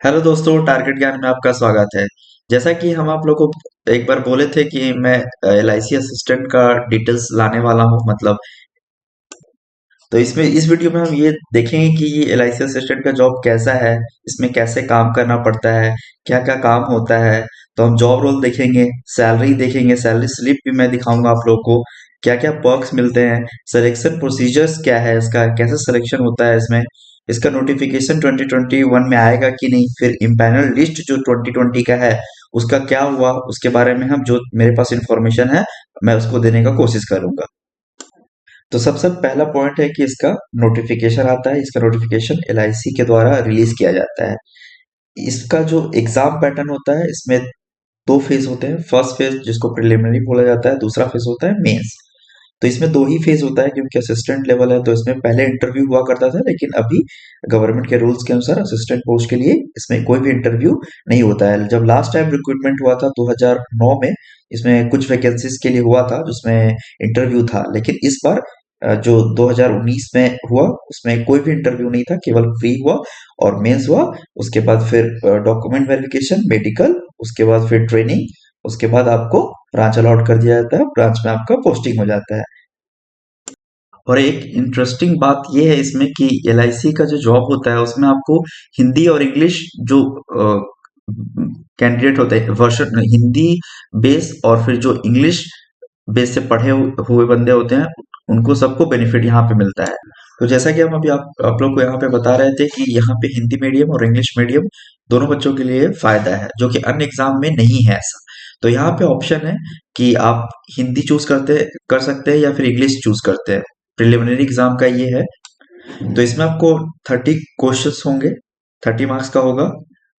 Hello दोस्तों, target ज्ञान में आपका स्वागत है। जैसा कि हम आप लोगों को एक बार बोले थे कि मैं एलआईसी असिस्टेंट का डिटेल्स लाने वाला हूं, मतलब तो इसमें इस वीडियो में हम ये देखेंगे कि ये एलआईसी असिस्टेंट का जॉब कैसा है, इसमें कैसे काम करना पड़ता है, क्या क्या काम होता है। तो हम जॉब रोल देखेंगे, सैलरी देखेंगे, सैलरी स्लिप भी मैं दिखाऊंगा आप लोगों को, क्या क्या पर्क्स मिलते हैं, सिलेक्शन प्रोसीजर्स क्या है, इसका कैसे सिलेक्शन होता है, इसमें इसका नोटिफिकेशन 2021 में आएगा कि नहीं, फिर इम्पैनल लिस्ट जो 2020 का है उसका क्या हुआ, उसके बारे में हम जो मेरे पास इंफॉर्मेशन है मैं उसको देने का कोशिश करूंगा। तो सबसे पहला पॉइंट है कि इसका नोटिफिकेशन आता है। इसका नोटिफिकेशन एलआईसी के द्वारा रिलीज किया जाता है। इसका जो एग्जाम पैटर्न होता है, इसमें दो फेज होते हैं। फर्स्ट फेज जिसको प्रिलिमिनरी बोला जाता है, दूसरा फेज होता है मेंस। तो इसमें दो ही फेज होता है क्योंकि असिस्टेंट लेवल है, तो इसमें पहले इंटरव्यू हुआ करता था, लेकिन अभी गवर्नमेंट के रूल्स के अनुसार असिस्टेंट पोस्ट के लिए इसमें कोई भी इंटरव्यू नहीं होता है। जब लास्ट टाइम रिक्रूटमेंट हुआ था 2009 में, इसमें कुछ वैकेंसीज के लिए हुआ था जिसमें इंटरव्यू था, लेकिन इस बार जो 2019 में हुआ उसमें कोई भी इंटरव्यू नहीं था, केवल प्री हुआ और मेंस हुआ। उसके बाद फिर डॉक्यूमेंट वेरिफिकेशन, मेडिकल, उसके बाद फिर ट्रेनिंग, उसके बाद आपको ब्रांच अलॉट कर दिया जाता है, ब्रांच में आपका पोस्टिंग हो जाता है। और एक इंटरेस्टिंग बात यह है इसमें कि एलआईसी का जो जॉब होता है उसमें आपको हिंदी और इंग्लिश जो कैंडिडेट होते हैं, वर्षन हिंदी बेस और फिर जो इंग्लिश बेस से पढ़े हुए बंदे होते हैं, उनको सबको बेनिफिट यहाँ पे मिलता है। तो जैसा कि हम अभी आप लोग को यहाँ पे बता रहे थे कि यहाँ पे हिंदी मीडियम और इंग्लिश मीडियम दोनों बच्चों के लिए फायदा है, जो कि अन्य एग्जाम में नहीं है ऐसा। तो यहाँ पे ऑप्शन है कि आप हिंदी चूज कर सकते हैं या फिर इंग्लिश चूज करते हैं। प्रिलिमिनरी एग्जाम का ये है। तो इसमें आपको 30 क्वेश्चंस होंगे, 30 मार्क्स का होगा।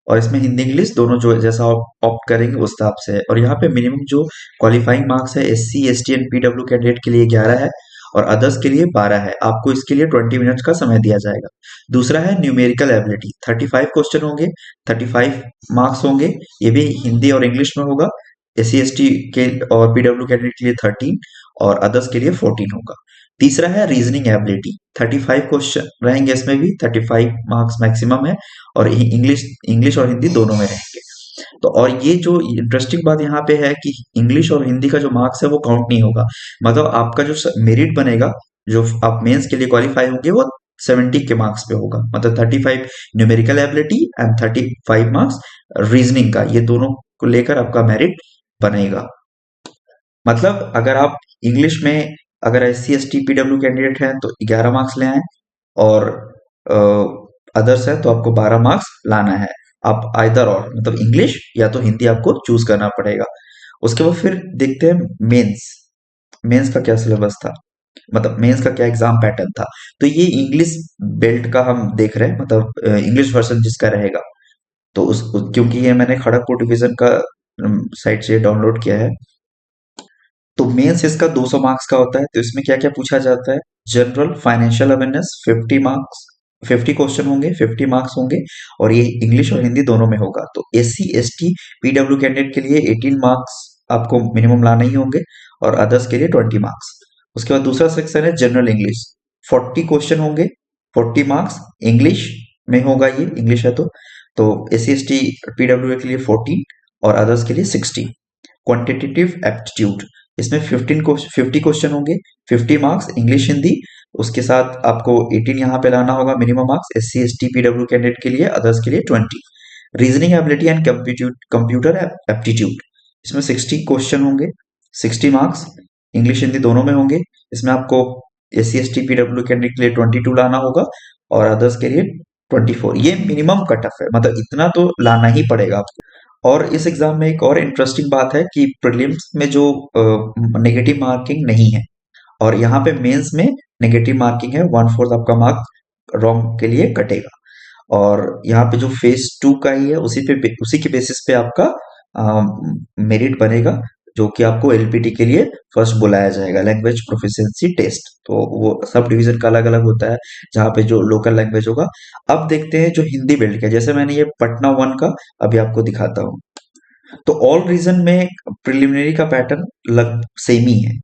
और इसमें हिंदी इंग्लिश दोनों जो जैसा आप ऑप्ट करेंगे उस हिसाब से है। और यहाँ पे मिनिमम जो क्वालिफाइंग मार्क्स है SC ST and PWD candidate के लिए 11 है और अदर्स के लिए 12 है। आपको इसके लिए 20 मिनट्स का समय दिया जाएगा। दूसरा है न्यूमेरिकल एबिलिटी, 35 क्वेश्चन होंगे, 35 मार्क्स होंगे। ये भी हिंदी और इंग्लिश में होगा। एससी एसटी के और पीडब्ल्यू कैंडिडेट के लिए 13 और अदर्स के लिए 14 होगा। तीसरा है रीजनिंग एबिलिटी, 35 क्वेश्चन रहेंगे, इसमें भी 35 मार्क्स मैक्सिमम है और इंग्लिश इंग्लिश और हिंदी दोनों में रहेंगे। तो और ये जो इंटरेस्टिंग बात यहाँ पे है कि इंग्लिश और हिंदी का जो मार्क्स है वो काउंट नहीं होगा। मतलब आपका जो मेरिट बनेगा, जो आप मेंस के लिए क्वालिफाई होंगे, वो 70 के मार्क्स पे होगा। मतलब 35 numerical ability and 35 marks reasoning का, ये दोनों को लेकर आपका मेरिट बनेगा। मतलब अगर आप इंग्लिश में अगर S C S T PW candidate हैं तो 11 मार्क्स ले आए और अदर्स है तो आपको 12 मार्क्स लाना है। आप आइदर और मतलब इंग्लिश या तो हिंदी आपको चूज करना पड़ेगा। उसके बाद फिर देखते हैं मेंस। मेंस का क्या सिलेबस था, मतलब मेंस का क्या एग्जाम पैटर्न था। तो ये इंग्लिश बेल्ट का हम देख रहे हैं, मतलब इंग्लिश वर्जन जिसका रहेगा। तो क्योंकि ये मैंने खड़गपुर डिवीजन का साइट से डाउनलोड किया है। तो मेंस इसका 200 मार्क्स का होता है। तो इसमें क्या क्या पूछा जाता है, general financial awareness 50 marks, 50 question होंगे, 50 मार्क्स होंगे और ये इंग्लिश और हिंदी दोनों में होगा। तो S C S T PW candidate के लिए 18 मार्क्स आपको मिनिमम लाना ही होंगे और अदर्स के लिए 20 मार्क्स। उसके बाद दूसरा सेक्शन है जनरल इंग्लिश, 40 क्वेश्चन होंगे, 40 मार्क्स इंग्लिश में होगा, ये इंग्लिश है। तो S C S T PWD के लिए 14 और अदर्स के लिए 60। क्वांटिटेटिव एप्टीट्यूड, इसमें 50 क्वेश्चन होंगे, 50 मार्क्स इंग्लिश हिंदी, उसके साथ आपको 18 यहाँ पे लाना होगा minimum marks S C S T PW candidate के लिए, अदर्स के लिए 20। Reasoning ability and computer aptitude, इसमें 60 क्वेश्चन होंगे, 60 मार्क्स इंग्लिश हिंदी दोनों में होंगे। इसमें आपको S C S T PW candidate के लिए 22 लाना होगा और अदर्स के लिए 24। ये मिनिमम कट ऑफ है, मतलब इतना तो लाना ही पड़ेगा आपको। और इस एग्जाम में एक और इंटरेस्टिंग बात है कि प्रीलिम्स में जो नेगेटिव मार्किंग नहीं है और यहाँ पे मेंस में नेगेटिव मार्किंग है, 1/4 आपका मार्क रॉन्ग के लिए कटेगा। और यहाँ पे जो फेज 2 का ही है उसी के बेसिस पे आपका मेरिट बनेगा, जो कि आपको एलपीटी के लिए फर्स्ट बुलाया जाएगा, लैंग्वेज प्रोफिशिएंसी टेस्ट। तो वो सब डिवीजन का अलग अलग होता है, जहाँ पे जो लोकल लैंग्वेज होगा। अब देखते हैं जो हिंदी बेल्ट का, जैसे मैंने ये पटना 1 का अभी आपको दिखाता हूँ। तो ऑल रीजन में प्रिलिमिनरी का पैटर्न लग सेम ही है।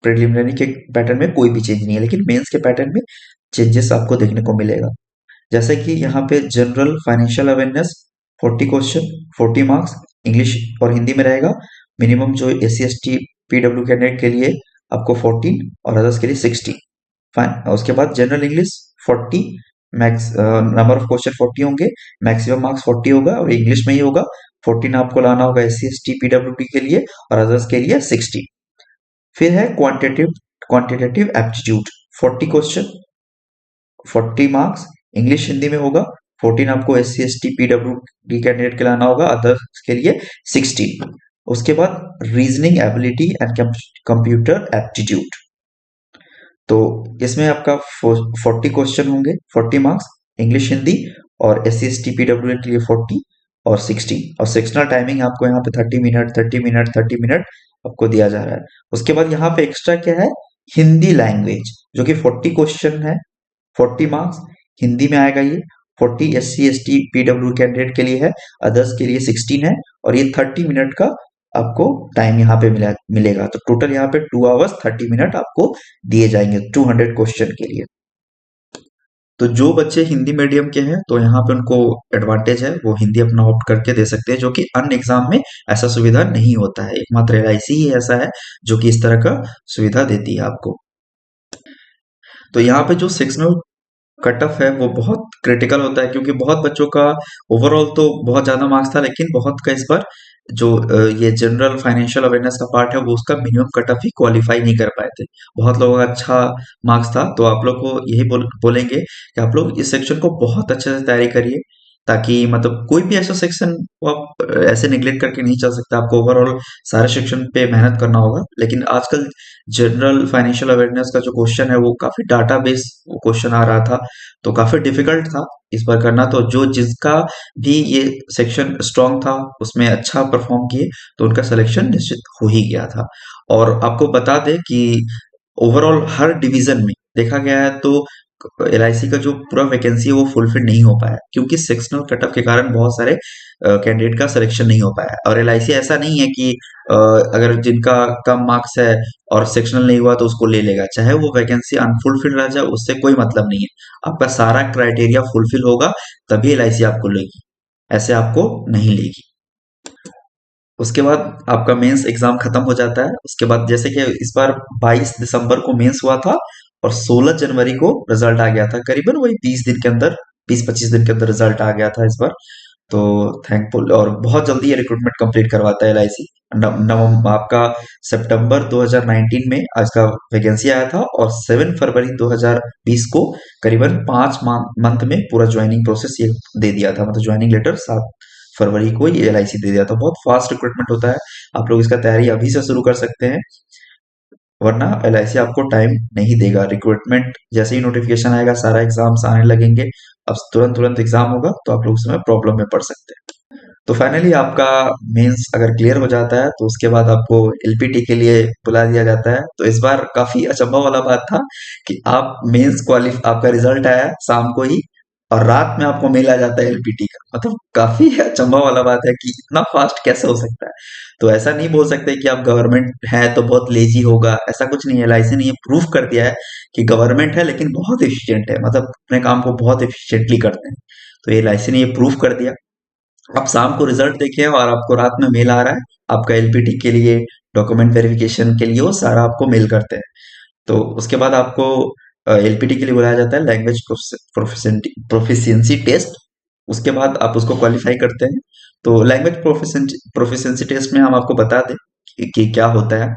प्रिलिमिनरी के पैटर्न में कोई भी चेंज नहीं है, लेकिन मेंस के पैटर्न में चेंजेस आपको देखने को मिलेगा। जैसे कि यहाँ पे general financial awareness 40 question, 40 marks, English और हिंदी में रहेगा। मिनिमम जो S C S T PW candidate के लिए आपको 14 और अदर्स के लिए 16। फाइन। और उसके बाद general English 40, max number of question 40 होंगे, मैक्सिमम मार्क्स 40 होगा और इंग्लिश में ही होगा। 14 आपको लाना होगा S C S T PW D के लिए और अदर्स के लिए 60। फिर है quantitative aptitude 40 question, 40 marks, English Hindi में होगा। 14 आपको S C S T PW D candidate के लाना होगा, अदर्स के लिए 16। उसके बाद reasoning ability and computer aptitude, तो इसमें आपका 40 क्वेश्चन होंगे, 40 मार्क्स, इंग्लिश हिंदी और S C S T PWD के लिए 40 और 60। और सेक्शनल टाइमिंग आपको यहाँ पे 30 मिनट 30 मिनट 30 मिनट आपको दिया जा रहा है। उसके बाद यहाँ पे एक्स्ट्रा क्या है, हिंदी लैंग्वेज, जो कि 40 क्वेश्चन है, 40 मार्क्स, हिंदी में आएगा ये। 40 S C S T PW candidate के लिए है, अदर्स के लिए 16 है। और ये 30 मिनट का आपको टाइम यहाँ पे मिलेगा। तो टोटल यहाँ पे 2 आवर्स 30 मिनट आपको दिए जाएंगे 200 क्वेश्चन के लिए। तो जो बच्चे हिंदी मीडियम के हैं तो यहाँ पे उनको एडवांटेज है, वो हिंदी अपना ऑप्ट करके दे सकते हैं, जो कि अन्य एग्जाम में ऐसा सुविधा नहीं होता है। एकमात्र एलआईसी ही ऐसा है जो कि इस तरह का सुविधा देती है आपको। तो यहाँ पे जो सेक्शनल कट ऑफ है वो बहुत क्रिटिकल होता है, क्योंकि बहुत बच्चों का ओवरऑल तो बहुत ज्यादा मार्क्स था, लेकिन बहुत का इस बार जो ये जनरल फाइनेंशियल अवेयरनेस का पार्ट है वो उसका मिनिमम कट ऑफ ही क्वालिफाई नहीं कर पाए थे। बहुत लोगों का अच्छा मार्क्स था, तो आप लोग को यही बोलेंगे कि आप लोग इस सेक्शन को बहुत अच्छे से तैयारी करिए, ताकि मतलब कोई भी ऐसा सेक्शन को आप ऐसे निगलेक्ट करके नहीं चल सकते। आपको ओवरऑल सारे सेक्शन पे मेहनत करना होगा। लेकिन आजकल जनरल फाइनेंशियल अवेयरनेस का जो क्वेश्चन है वो काफी डाटा बेस क्वेश्चन आ रहा था, तो काफी डिफिकल्ट था इस बार करना। तो जो जिसका भी ये सेक्शन स्ट्रांग था उसमें अच्छा परफॉर्म किए, तो उनका सिलेक्शन निश्चित हो ही गया था। और आपको बता दें कि ओवरऑल हर डिवीजन में देखा गया है तो एलआईसी का जो पूरा वैकेंसी है वो फुलफिल नहीं हो पाया, क्योंकि सेक्शनल कटअप के कारण बहुत सारे कैंडिडेट का सिलेक्शन नहीं हो पाया। और एलआईसी ऐसा नहीं है कि अगर जिनका कम मार्क्स है और सेक्शनल नहीं हुआ तो उसको ले लेगा, चाहे वो वैकेंसी अनफुलफिल रह जाए उससे कोई मतलब नहीं है। आपका सारा क्राइटेरिया फुलफिल होगा तभी एलआईसी आपको लेगी, ऐसे आपको नहीं लेगी। उसके बाद आपका मेंस एग्जाम खत्म हो जाता है। उसके बाद जैसे कि इस बार 22 दिसंबर को मेंस हुआ था और 16 जनवरी को रिजल्ट आ गया था, करीबन वही 20 दिन के अंदर, 20-25 दिन के अंदर रिजल्ट आ गया था इस बार। तो थैंकफुल, और बहुत जल्दी ये रिक्रूटमेंट कंप्लीट करवाता है एलआईसी। नवंबर आपका सितंबर 2019 में आज का वैकेंसी आया था और 7 फरवरी 2020 को करीबन 5 मंथ में पूरा ज्वाइनिंग प्रोसेस ये दे दिया था, मतलब ज्वाइनिंग लेटर 7 फरवरी को ये एलआईसी दे दिया था। बहुत फास्ट रिक्रूटमेंट होता है, आप लोग इसका तैयारी अभी से शुरू कर सकते हैं, वरना एलआईसी आपको टाइम नहीं देगा। रिक्रूटमेंट जैसे ही नोटिफिकेशन आएगा सारा एग्जाम्स आने लगेंगे, अब तुरंत तुरंत एग्जाम होगा तो आप लोग उसमें प्रॉब्लम में पड़ सकते हैं। तो फाइनली आपका मेंस अगर क्लियर हो जाता है तो उसके बाद आपको एलपीटी के लिए बुला दिया जाता है। तो इस बार काफी अचंभा वाला बात था कि आप मेंस क्वालिफ आपका रिजल्ट आया शाम को ही और रात में आपको मेल आ जाता है एलपीटी का। मतलब काफी अचंभा वाला बात है कि इतना फास्ट कैसे हो सकता है। तो ऐसा नहीं बोल सकते कि आप गवर्नमेंट है तो बहुत लेजी होगा, ऐसा कुछ नहीं है। एलआईसी ने ये प्रूफ कर दिया है कि गवर्नमेंट है लेकिन बहुत एफिशिएंट है, मतलब अपने काम को बहुत एफिशिएंटली करते हैं। तो ये एलआईसी ने ये प्रूफ कर दिया। आप शाम को रिजल्ट देखें और आपको रात में मेल आ रहा है आपका एलपीटी के लिए, डॉक्यूमेंट वेरिफिकेशन के लिए, वो सारा आपको मेल करते हैं। तो उसके बाद आपको एलपीटी के लिए बुलाया जाता है, लैंग्वेज प्रोफिशिएंसी टेस्ट। उसके बाद आप उसको क्वालिफाई करते हैं। तो लैंग्वेज प्रोफिशिएंसी टेस्ट में हम आपको बता दें कि क्या होता है।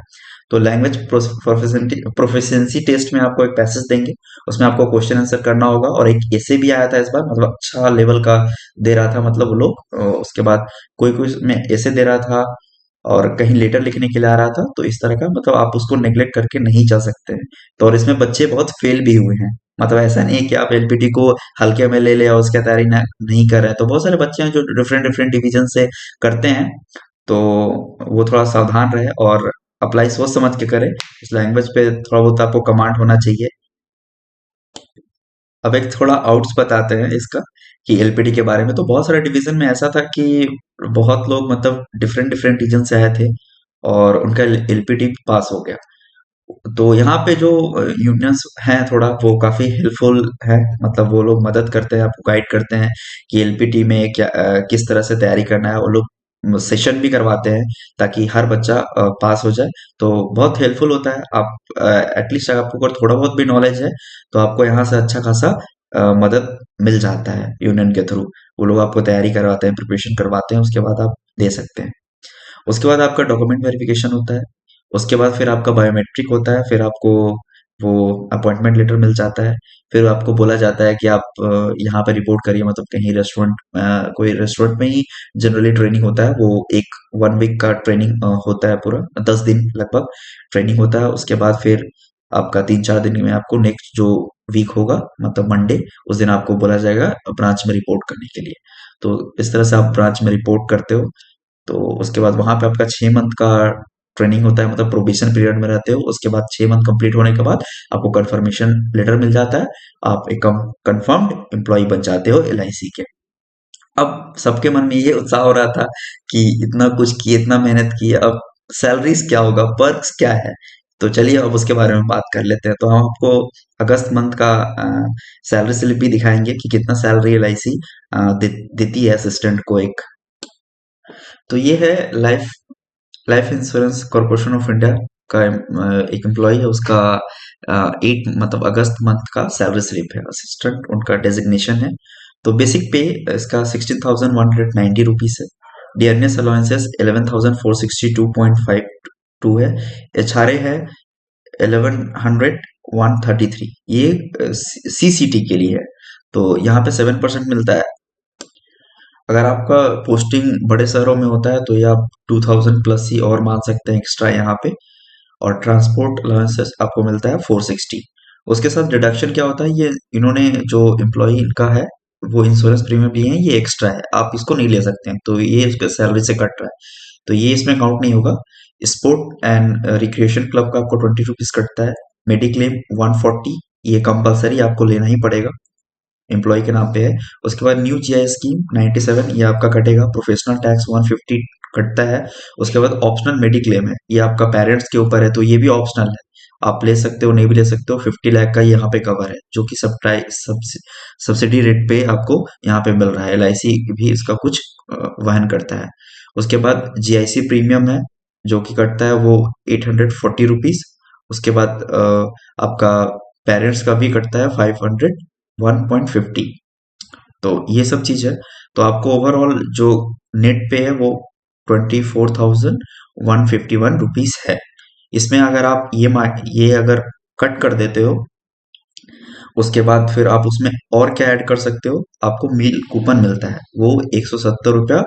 तो लैंग्वेज प्रोफिशिएंसी टेस्ट में आपको एक पैसेज देंगे, उसमें आपको क्वेश्चन आंसर करना होगा। और एक ऐसे भी आया था इस बार, मतलब अच्छा लेवल का दे रहा था, मतलब वो लोग उसके बाद कोई कोई में ऐसे दे रहा था और कहीं लेटर लिखने के लिए आ रहा था। तो इस तरह का, मतलब आप उसको नेग्लेक्ट करके नहीं चल सकते हैं। तो और इसमें बच्चे बहुत फेल भी हुए हैं, मतलब ऐसा नहीं है कि आप एलपीटी को हल्के में ले ले और उसकी तैयारी नहीं कर रहे हैं। तो बहुत सारे बच्चे हैं जो डिफरेंट डिफरेंट डिवीजन से करते हैं, तो वो थोड़ा सावधान रहे और अप्लाई सोच समझ के करें। इस लैंग्वेज पे थोड़ा बहुत आपको कमांड होना चाहिए। अब एक थोड़ा आउट्स बताते हैं इसका कि एलपीटी के बारे में। तो बहुत सारे डिवीजन में ऐसा था कि बहुत लोग मतलब डिफरेंट डिफरेंट रीजन से आए थे और उनका एलपीटी पास हो गया। तो यहाँ पे जो यूनियंस हैं थोड़ा वो काफी हेल्पफुल है, मतलब वो लोग मदद करते हैं, आपको गाइड करते हैं कि एलपीटी में क्या किस तरह से तैयारी करना है। वो लोग सेशन भी करवाते हैं ताकि हर बच्चा पास हो जाए। तो बहुत हेल्पफुल होता है। आप एटलीस्ट अगर आपको अगर थोड़ा बहुत भी नॉलेज है तो आपको यहाँ से अच्छा खासा मदद मिल जाता है यूनियन के थ्रू। वो लोग आपको तैयारी करवाते हैं, प्रिपरेशन करवाते हैं, उसके बाद आप दे सकते हैं। उसके बाद आपका डॉक्यूमेंट वेरिफिकेशन होता है। उसके बाद फिर आपका बायोमेट्रिक होता है। फिर आपको वो अपॉइंटमेंट लेटर मिल जाता है। फिर आपको बोला जाता है कि आप यहाँ पे रिपोर्ट करिए, मतलब कहीं रेस्टोरेंट, कोई रेस्टोरेंट में ही जनरली ट्रेनिंग होता है। वो एक 1 वीक का ट्रेनिंग होता है, पूरा 10 दिन लगभग ट्रेनिंग होता है। उसके बाद फिर आपका 3-4 दिन में आपको नेक्स्ट जो वीक होगा, मतलब मंडे, उस दिन आपको बोला जाएगा ब्रांच में रिपोर्ट करने के लिए। तो इस तरह से आप ब्रांच में रिपोर्ट करते हो। तो उसके बाद वहां पे आपका 6 मंथ का ट्रेनिंग होता है, मतलब प्रोबेशन पीरियड में रहते हो। उसके बाद 6 मंथ कंप्लीट होने के बाद आपको कंफर्मेशन लेटर मिल जाता है। आप एक कंफर्म्ड एम्प्लॉय बन जाते हो एलआईसी के। अब सबके मन में ये उत्साह हो रहा था कि इतना कुछ किए, इतना मेहनत की, अब सैलरीज क्या होगा, पर्क्स क्या है। तो चलिए अब उसके बारे में बात कर लेते हैं। तो हम आपको अगस्त मंथ का सैलरी स्लिप भी दिखाएंगे कि कितना सैलरी एलआईसी देती है असिस्टेंट को एक। तो ये है life life insurance corporation of India का एक एम्प्लॉय है, उसका अगस्त मंथ का सैलरी स्लिप है। असिस्टेंट उनका डेजिग्नेशन है। तो बेसिक पे इसका 16,190 रुपीज है। डियरनेस अलाउंसेस 11,462.52 है। एचआरए है 11,133। ये सीसीटी के लिए है। तो यहाँ पे 7% मिलता है। अगर आपका पोस्टिंग बड़े शहरों में होता है तो ये आप 2,000 प्लस ही और मान सकते हैं एक्स्ट्रा यहाँ पे। और ट्रांसपोर्ट अलाउंसेस आपको मिलता है 460। उसके साथ डिडक्शन क्या होता है, ये इन्होंने जो एम्प्लॉय इनका है वो इंश्योरेंस प्रीमियम भी है, ये एक्स्ट्रा है, आप इसको नहीं ले सकते हैं, तो ये उसके सैलरी से कट रहा है, तो ये इसमें काउंट नहीं होगा। स्पोर्ट एंड रिक्रिएशन क्लब का आपको 20 रुपीज कटता है। मेडिक्लेम 140, ये कंपलसरी आपको लेना ही पड़ेगा, एम्प्लॉय के नाम पे है। उसके बाद न्यू जीआई स्कीम 97, ये आपका कटेगा। प्रोफेशनल टैक्स 150 कटता है। उसके बाद ऑप्शनल मेडिक्लेम है, ये आपका पेरेंट्स के ऊपर है, तो ये भी ऑप्शनल है, आप ले सकते हो नहीं भी ले सकते हो। 50 लाख का यहाँ पे कवर है, जो कि सब्सिडी रेट पे आपको यहाँ पे मिल रहा है। एलआईसी भी इसका कुछ वहन करता है। उसके बाद जीआईसी प्रीमियम है, जो कि कटता है वो 840 रुपीज। उसके बाद आपका पेरेंट्स का भी कटता है 150। तो ये सब चीज है। तो आपको ओवरऑल जो नेट पे है वो 24,151 रुपीज है। इसमें अगर आप ये अगर कट कर देते हो, उसके बाद फिर आप उसमें और क्या ऐड कर सकते हो, आपको मील कूपन मिलता है, वो 170 रुपया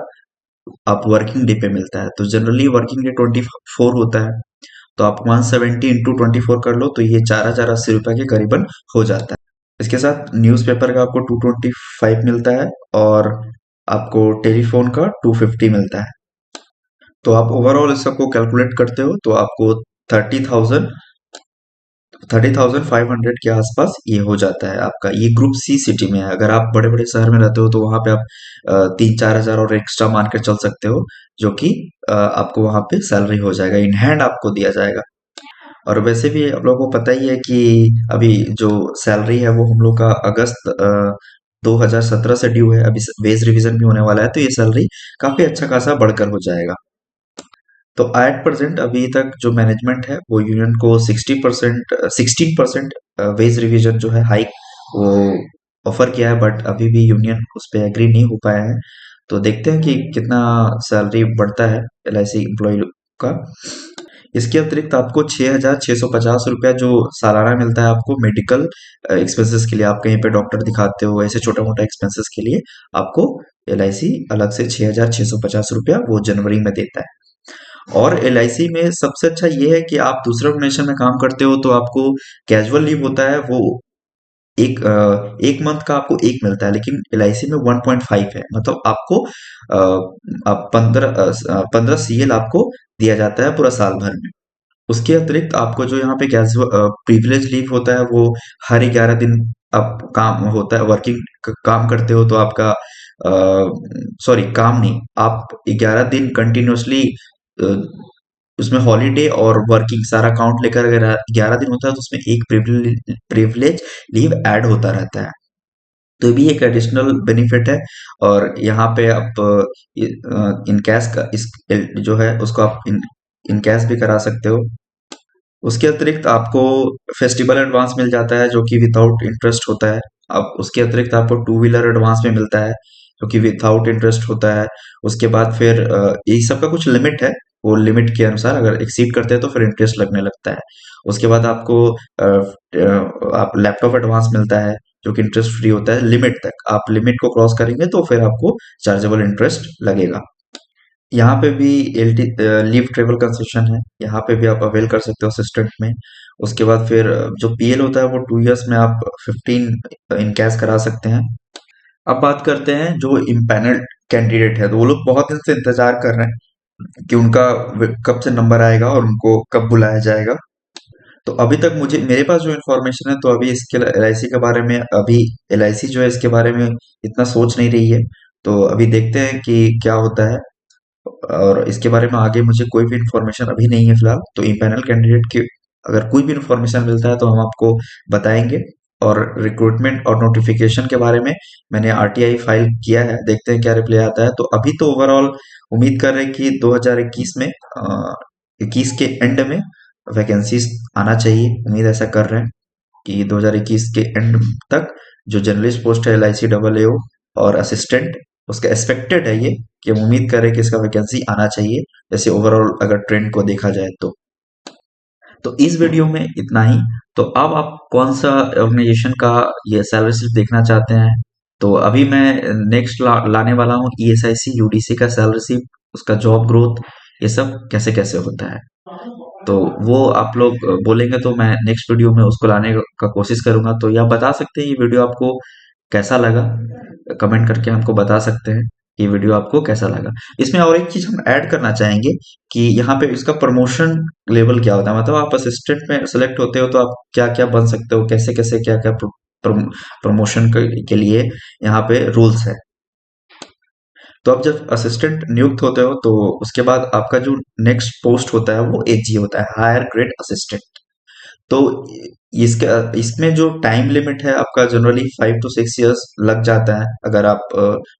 आप वर्किंग डे पे मिलता है। तो जनरली वर्किंग डे 24 होता है, तो आप 170 × 24 कर लो, तो ये 4,080 रुपया के करीबन हो जाता है। इसके साथ न्यूज़पेपर का आपको 225 मिलता है, और आपको टेलीफोन का 250 मिलता है। तो आप ओवरऑल इस सबको कैलकुलेट करते हो तो आपको 30,500 के आसपास ये हो जाता है आपका। ये ग्रुप सी सिटी में है। अगर आप बड़े बड़े शहर में रहते हो तो वहां पे आप 3-4 हजार और एक्स्ट्रा मान के चल सकते हो, जो कि आपको वहां पे सैलरी हो जाएगा, इन हैंड आपको दिया जाएगा। और वैसे भी आप लोगों को पता ही है कि अभी जो सैलरी है वो हम लोग का अगस्त 2017 से ड्यू है। अभी वेज रिवीजन भी होने वाला है, तो ये सैलरी काफी अच्छा खासा बढ़कर हो जाएगा। तो एट प्रेजेंट अभी तक जो मैनेजमेंट है वो यूनियन को 16% वेज रिवीजन जो है हाइक, वो ऑफर किया है, बट अभी भी यूनियन उस पर एग्री नहीं हो पाया है। तो देखते हैं कि कितना सैलरी बढ़ता है एलआईसी एम्प्लॉय का। इसके अतिरिक्त आपको 6,650 रुपया जो सालाना मिलता है आपको मेडिकल एक्सपेंसेस के लिए, आप कहीं पे डॉक्टर दिखाते हो, ऐसे छोटा मोटा एक्सपेंसेस के लिए आपको एलआईसी अलग से 6,650 रुपया वो जनवरी में देता है। और एलआईसी में सबसे अच्छा ये है कि आप दूसरे ऑर्गेनाइजेशन में काम करते हो तो आपको कैजुअल लीव होता है, वो एक मंथ का आपको एक मिलता है, लेकिन एलआईसी में 1.5 है, मतलब आपको आप 15 CL आपको दिया जाता है पूरा साल भर में। उसके अतिरिक्त आपको जो यहाँ पे कैजुअल प्रिविलेज लीव होता है वो हर 11 दिन आप काम होता है, वर्किंग काम करते हो तो आपका सॉरी काम नहीं, आप 11 दिन कंटिन्यूसली उसमें हॉलीडे और वर्किंग सारा काउंट लेकर अगर 11 दिन होता है तो उसमें एक प्रिविलेज लीव ऐड होता रहता है। तो ये भी एक एडिशनल बेनिफिट है। और यहाँ पे आप इन कैश का इस जो है उसको आप इन कैश भी करा सकते हो। उसके अतिरिक्त आपको फेस्टिवल एडवांस मिल जाता है जो कि विदाउट इंटरेस्ट होता है। अब उसके अतिरिक्त आपको टू व्हीलर एडवांस में मिलता है जो कि विदाउट इंटरेस्ट होता है। उसके बाद फिर यही सब का कुछ लिमिट है। वो लिमिट के अनुसार अगर एक्सीड करते हैं तो फिर इंटरेस्ट लगने लगता है। उसके बाद आपको आप लैपटॉप एडवांस मिलता है जो कि इंटरेस्ट फ्री होता है लिमिट तक। आप लिमिट को क्रॉस करेंगे तो फिर आपको चार्जेबल इंटरेस्ट लगेगा। यहाँ पे भी एल लीव ट्रेवल कंसेशन है। यहाँ पे भी आप अवेल कर सकते हो असिस्टेंट में। उसके बाद फिर जो पीएल होता है वो 2 इयर्स में आप 15 इन कैश करा सकते हैं। अब बात करते हैं जो इम्पैनल्ड कैंडिडेट है, तो वो लोग बहुत दिन से इंतजार कर रहे हैं कि उनका कब से नंबर आएगा और उनको कब बुलाया जाएगा। तो अभी तक मुझे मेरे पास जो इन्फॉर्मेशन है, तो अभी इसके एलआईसी के बारे में अभी एलआईसी जो है इसके बारे में इतना सोच नहीं रही है। तो अभी देखते हैं कि क्या होता है। और इसके बारे में आगे मुझे कोई भी इन्फॉर्मेशन अभी नहीं है फिलहाल। तो इम्पैनल कैंडिडेट की अगर कोई भी इन्फॉर्मेशन मिलता है तो हम आपको बताएंगे। और रिक्रूटमेंट और नोटिफिकेशन के बारे में मैंने आरटीआई फाइल किया है, देखते हैं क्या रिप्लाई आता है। तो अभी तो ओवरऑल उम्मीद कर रहे हैं कि 2021 में 21 के एंड में वैकेंसीज आना चाहिए। उम्मीद ऐसा कर रहे हैं कि 2021 के एंड तक जो जर्नलिस्ट पोस्ट है एलआईसी डबल एओ और असिस्टेंट उसका एक्सपेक्टेड है ये कि हम उम्मीद करें कि इसका वैकेंसी आना चाहिए, जैसे ओवरऑल अगर ट्रेंड को देखा जाए तो। इस वीडियो में इतना ही। तो अब आप कौन सा ऑर्गेनाइजेशन का ये सैलरी स्लिप देखना चाहते हैं? तो अभी मैं नेक्स्ट लाने वाला हूँ ईएसआईसी यूडीसी का सैलरी स्लिप, उसका जॉब ग्रोथ, ये सब कैसे कैसे होता है। तो वो आप लोग बोलेंगे तो मैं नेक्स्ट वीडियो में उसको लाने का कोशिश करूंगा। तो ये आप बता सकते हैं ये वीडियो आपको कैसा लगा, कमेंट करके हमको बता सकते हैं ये वीडियो आपको कैसा लगा। इसमें और एक चीज हम ऐड करना चाहेंगे कि यहाँ पे इसका प्रमोशन लेवल क्या होता है, मतलब आप असिस्टेंट में सेलेक्ट होते हो तो आप क्या क्या बन सकते हो, कैसे कैसे क्या क्या प्रमोशन के लिए यहाँ पे रूल्स है। तो आप जब असिस्टेंट नियुक्त होते हो तो उसके बाद आपका जो नेक्स्ट पोस्ट होता है वो एजी होता है, हायर ग्रेड असिस्टेंट। तो इसके इसमें जो टाइम लिमिट है आपका जनरली 5 to 6 years लग जाता है अगर आप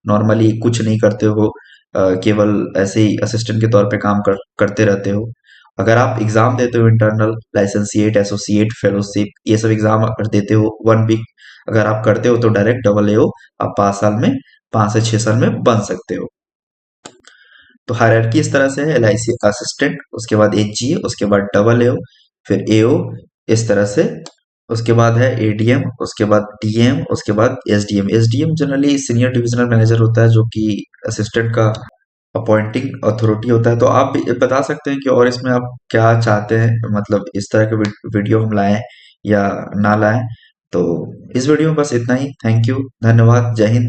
नॉर्मली कुछ नहीं करते हो, केवल ऐसे ही असिस्टेंट के तौर पे काम करते रहते हो। अगर आप एग्जाम देते हो इंटरनल लाइसेंसिएट एसोसिएट फेलोशिप ये सब एग्जाम अगर देते हो 1 वीक अगर आप करते हो तो डायरेक्ट डबल एओ आप 5 साल में 5 से 6 साल में बन सकते हो। तो हायरार्की इस तरह से है, एलआईसी असिस्टेंट, उसके बाद एचजीए, उसके बाद डबल एओ, फिर एओ, इस तरह से। उसके बाद है एडीएम, उसके बाद डीएम, उसके बाद SDM. SDM generally senior divisional manager होता है जो कि असिस्टेंट का अपॉइंटिंग अथॉरिटी होता है। तो आप भी बता सकते हैं कि और इसमें आप क्या चाहते हैं, मतलब इस तरह के वीडियो हम लाएं या ना लाएं। तो इस वीडियो में बस इतना ही। थैंक यू, धन्यवाद, जय हिंद।